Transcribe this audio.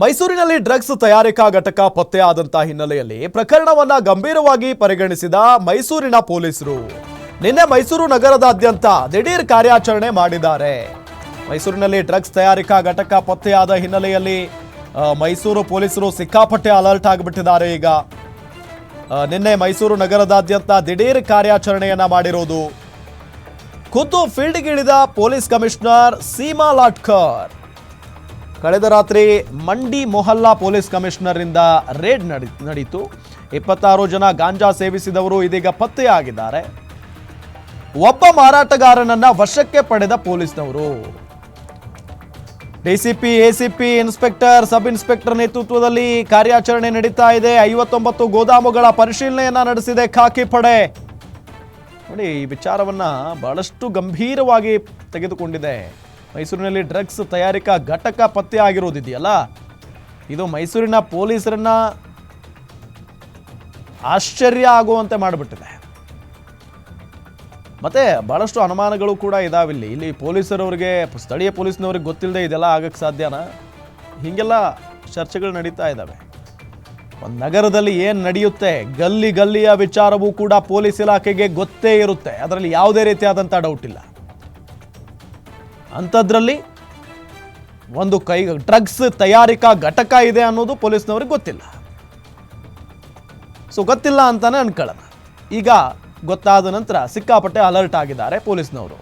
ಮೈಸೂರಿನಲ್ಲಿ ಡ್ರಗ್ಸ್ ತಯಾರಿಕಾ ಘಟಕ ಪತ್ತೆಯಾದಂತಹ ಹಿನ್ನೆಲೆಯಲ್ಲಿ ಪ್ರಕರಣವನ್ನ ಗಂಭೀರವಾಗಿ ಪರಿಗಣಿಸಿದ ಮೈಸೂರಿನ ಪೊಲೀಸರು ನಿನ್ನೆ ಮೈಸೂರು ನಗರದಾದ್ಯಂತ ದಿಢೀರ್ ಕಾರ್ಯಾಚರಣೆ ಮಾಡಿದ್ದಾರೆ. ಮೈಸೂರಿನಲ್ಲಿ ಡ್ರಗ್ಸ್ ತಯಾರಿಕಾ ಘಟಕ ಪತ್ತೆಯಾದ ಹಿನ್ನೆಲೆಯಲ್ಲಿ ಮೈಸೂರು ಪೊಲೀಸರು ಸಿಕ್ಕಾಪಟ್ಟೆ ಅಲರ್ಟ್ ಆಗಿಬಿಟ್ಟಿದ್ದಾರೆ. ಈಗ ನಿನ್ನೆ ಮೈಸೂರು ನಗರದಾದ್ಯಂತ ದಿಢೀರ್ ಕಾರ್ಯಾಚರಣೆಯನ್ನ ಮಾಡಿರೋದು. ಖುದ್ದು ಫೀಲ್ಡ್ಗಿಳಿದ ಪೊಲೀಸ್ ಕಮಿಷನರ್ ಸೀಮಾ ಲಾಟ್ಕರ್ ಕಳೆದ ರಾತ್ರಿ ಮಂಡಿ ಮೊಹಲ್ಲಾ ಪೊಲೀಸ್ ಕಮಿಷನರ್ ಇಂದ ರೇಡ್ ನಡೆಯಿತು. 26 ಜನ ಗಾಂಜಾ ಸೇವಿಸಿದವರು ಇದೀಗ ಪತ್ತೆಯಾಗಿದ್ದಾರೆ. ಒಬ್ಬ ಮಾರಾಟಗಾರನನ್ನ ವಶಕ್ಕೆ ಪಡೆದ ಪೊಲೀಸ್ನವರು DCP, ACP, inspector, sub inspector ನೇತೃತ್ವದಲ್ಲಿ ಕಾರ್ಯಾಚರಣೆ ನಡೀತಾ ಇದೆ. 59 ಗೋದಾಮುಗಳ ಪರಿಶೀಲನೆಯನ್ನ ನಡೆಸಿದೆ ಖಾಕಿ ಪಡೆ. ನೋಡಿ, ಈ ವಿಚಾರವನ್ನ ಬಹಳಷ್ಟು ಗಂಭೀರವಾಗಿ ತೆಗೆದುಕೊಂಡಿದೆ. ಮೈಸೂರಿನಲ್ಲಿ ಡ್ರಗ್ಸ್ ತಯಾರಿಕಾ ಘಟಕ ಪತ್ತೆ ಆಗಿರೋದಿದೆಯಲ್ಲ, ಇದು ಮೈಸೂರಿನ ಪೊಲೀಸರನ್ನ ಆಶ್ಚರ್ಯ ಆಗುವಂತೆ ಮಾಡಿಬಿಟ್ಟಿದೆ. ಮತ್ತೆ ಬಹಳಷ್ಟು ಅನುಮಾನಗಳು ಕೂಡ ಇದಾವಿಲ್ಲಿ. ಇಲ್ಲಿ ಪೊಲೀಸರವರಿಗೆ, ಸ್ಥಳೀಯ ಪೊಲೀಸ್ನವ್ರಿಗೆ ಗೊತ್ತಿಲ್ಲದೆ ಇದೆಲ್ಲ ಆಗಕ್ಕೆ ಸಾಧ್ಯನಾ? ಹೀಗೆಲ್ಲ ಚರ್ಚೆಗಳು ನಡೀತಾ ಇದ್ದಾವೆ. ಒಂದು ನಗರದಲ್ಲಿ ಏನು ನಡೆಯುತ್ತೆ, ಗಲ್ಲಿ ಗಲ್ಲಿಯ ವಿಚಾರವೂ ಕೂಡ ಪೊಲೀಸ್ ಇಲಾಖೆಗೆ ಗೊತ್ತೇ ಇರುತ್ತೆ. ಅದರಲ್ಲಿ ಯಾವುದೇ ರೀತಿಯಾದಂಥ ಡೌಟ್ ಇಲ್ಲ. ಅಂಥದ್ರಲ್ಲಿ ಒಂದು ಡ್ರಗ್ಸ್ ತಯಾರಿಕಾ ಘಟಕ ಇದೆ ಅನ್ನೋದು ಪೊಲೀಸ್ನವ್ರಿಗೆ ಗೊತ್ತಿಲ್ಲ. ಸೊ ಗೊತ್ತಿಲ್ಲ ಅಂತಾನೆ ಅನ್ಕೊಳ್ಳೋಣ. ಈಗ ಗೊತ್ತಾದ ನಂತರ ಸಿಕ್ಕಾಪಟ್ಟೆ ಅಲರ್ಟ್ ಆಗಿದ್ದಾರೆ ಪೊಲೀಸ್ನವರು.